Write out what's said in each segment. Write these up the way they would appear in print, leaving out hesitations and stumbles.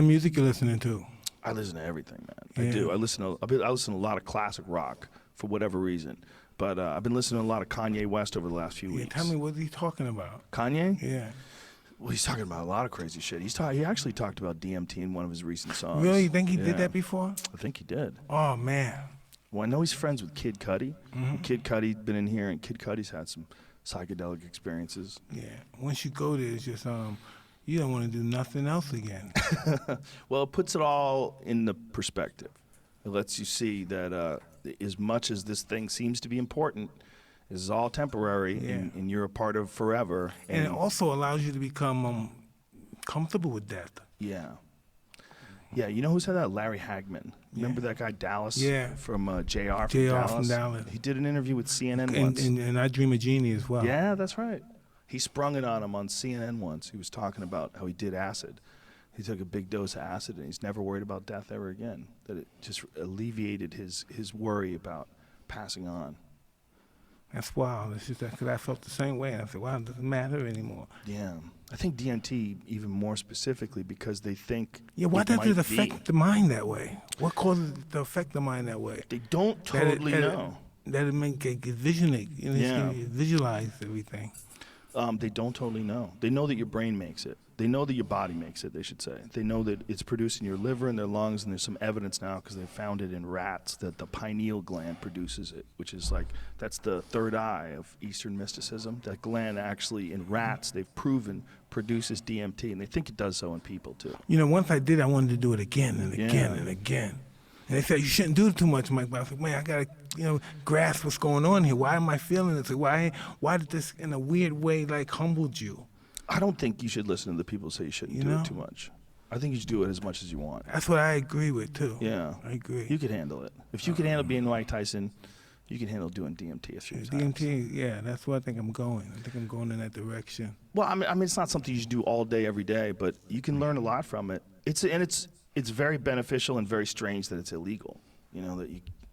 The music you're listening to? I listen to everything, man. I do. I listen to a lot of classic rock for whatever reason. But I've been listening to a lot of Kanye West over the last few weeks. Tell me, what he talking about? Kanye? Yeah. Well, he's talking about a lot of crazy shit. He actually talked about DMT in one of his recent songs. Really? You think he did that before? I think he did. Oh, man. Well, I know he's friends with Kid Cudi. Kid Cudi's been in here, and Kid Cudi's had some psychedelic experiences. Yeah. Once you go there, it's just you don't want to do nothing else again. Well, it puts it all in the perspective. It lets you see that as much as this thing seems to be important, this is all temporary, and you're a part of forever. And it also allows you to become comfortable with death. Yeah. Yeah, you know who said that? Larry Hagman. Remember that guy Dallas? Yeah. From JR from Dallas. He did an interview with CNN once. And I Dream of Jeannie as well. Yeah, that's right. He sprung it on him on CNN once. He was talking about how he did acid. He took a big dose of acid, and he's never worried about death ever again. That it just alleviated his worry about passing on. That's wild. It's just because I felt the same way. I said, wow, it doesn't matter anymore. Yeah. I think DMT even more specifically because they think why does it affect the mind that way? What causes it to affect the mind that way? They don't totally know. That it make it visualize everything. They don't totally know. They know that your brain makes it. They know that your body makes it, they should say. They know that it's produced in your liver and their lungs, and there's some evidence now because they found it in rats that the pineal gland produces it, which is that's the third eye of Eastern mysticism. That gland actually, in rats, they've proven produces DMT, and they think it does so in people too. Once I did, I wanted to do it again and again and again. And they said, you shouldn't do it too much, Mike. But I was like, man, I got to, grasp what's going on here. Why am I feeling it? Like, why did this, in a weird way, humbled you? I don't think you should listen to the people who say you shouldn't do it too much. I think you should do it as much as you want. That's what I agree with, too. Yeah. I agree. You could handle it. If you can handle being Mike Tyson, you can handle doing DMT a few times. DMT, that's where I think I'm going. I think I'm going in that direction. Well, I mean, it's not something you should do all day, every day, but you can learn a lot from it. It's very beneficial and very strange that it's illegal.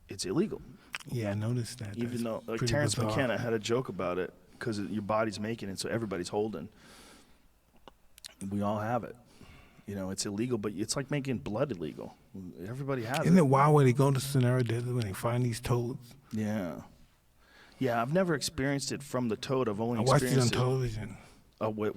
It's illegal. Yeah, I noticed that. Even though, Terrence McKenna had a joke about it because your body's making it, so everybody's holding. We all have it. It's illegal, but it's like making blood illegal. Everybody has it. Isn't it wild when they go to Sonora Desert when they find these toads? Yeah. Yeah, I've never experienced it from the toad. I've only experienced it. I watched it on television.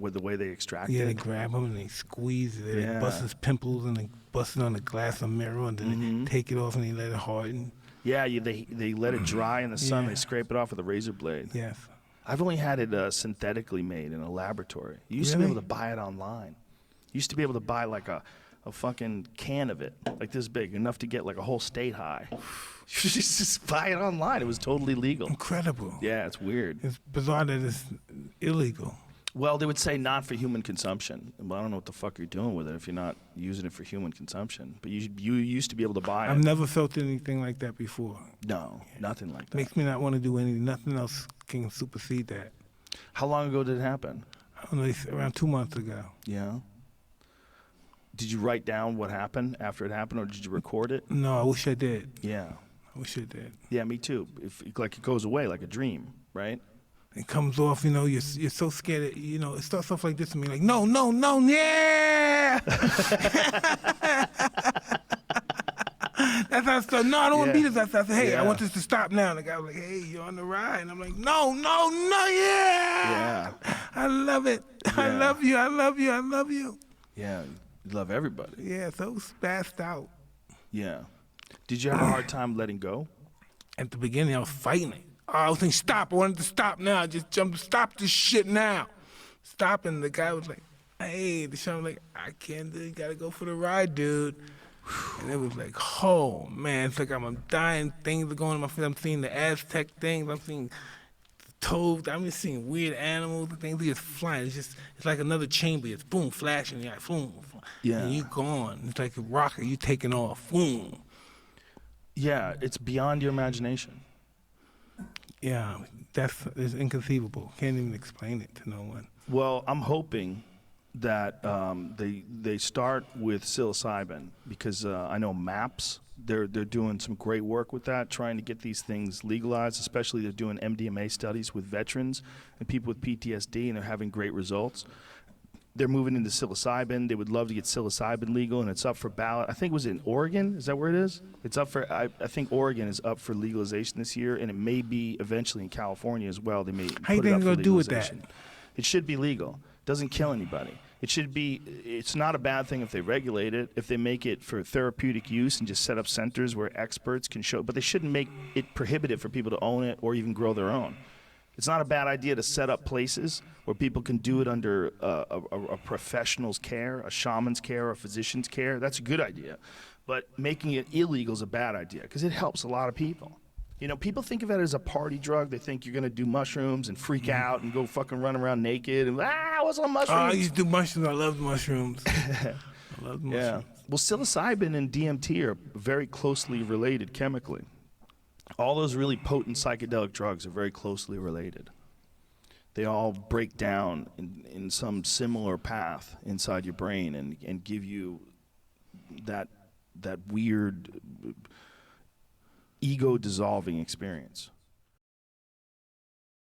With the way they extract it? Yeah, they grab him and they squeeze it. They bust his pimples and they bust it on the glass of mirror and then they take it off and they let it harden. Yeah, they let it dry in the sun. They scrape it off with a razor blade. Yes. I've only had it synthetically made in a laboratory. You used to be able to buy it online. You used to be able to buy a fucking can of it, like this big, enough to get a whole state high. You just buy it online. It was totally legal. Incredible. Yeah, it's weird. It's bizarre that it's illegal. Well, they would say not for human consumption. Well, I don't know what the fuck you're doing with it if you're not using it for human consumption. But you used to be able to buy it. I've never felt anything like that before. No, nothing like that. Makes me not want to do anything. Nothing else can supersede that. How long ago did it happen? I don't know, around 2 months ago. Yeah. Did you write down what happened after it happened, or did you record it? No, I wish I did. Yeah. I wish I did. Yeah, me too. If it goes away like a dream, right? It comes off, you're so scared. It starts off like this to me, like, no, yeah! That's how I start. No, I don't want to be this. I said, hey, I want this to stop now. And the guy was like, hey, you're on the ride. And I'm like, no, yeah! I love it. Yeah. I love you. Yeah, you love everybody. Yeah, so spazzed out. Yeah. Did you have a hard time letting go? At the beginning, I was fighting it. I was saying, stop. I wanted to stop now. Just jump. Stop this shit now. Stop. And the guy was like, hey, the show was like, I can't do it. You got to go for the ride, dude. And it was like, oh, man. It's like I'm dying. Things are going on my face. I'm seeing the Aztec things. I'm seeing toads. I'm just seeing weird animals and things. They're just flying. It's like another chamber. It's boom, flashing. You're like, boom. Yeah. And you're gone. It's like a rocket. You taking off. Boom. Yeah, it's beyond your imagination. Yeah, it's inconceivable. Can't even explain it to no one. Well, I'm hoping that they start with psilocybin because I know MAPS, they're doing some great work with that, trying to get these things legalized, especially they're doing MDMA studies with veterans and people with PTSD, and they're having great results. they're moving into psilocybin. They would love to get psilocybin legal, and it's up for ballot. I think it was in Oregon. Is that where it is? It's up for. I think Oregon is up for legalization this year, and it may be eventually in California as well. They may. How you think they're gonna do with that? It should be legal. Doesn't kill anybody. It should be. It's not a bad thing if they regulate it. If they make it for therapeutic use and just set up centers where experts can show. But they shouldn't make it prohibitive for people to own it or even grow their own. It's not a bad idea to set up places where people can do it under a professional's care, a shaman's care, a physician's care. That's a good idea. But making it illegal is a bad idea because it helps a lot of people. You know, people think of it as a party drug. They think you're going to do mushrooms and freak out and go fucking run around naked and, what's on mushrooms? I used to do mushrooms. I love mushrooms. I love mushrooms. Yeah. Well, psilocybin and DMT are very closely related chemically. All those really potent psychedelic drugs are very closely related. They all break down in some similar path inside your brain and give you that weird ego-dissolving experience.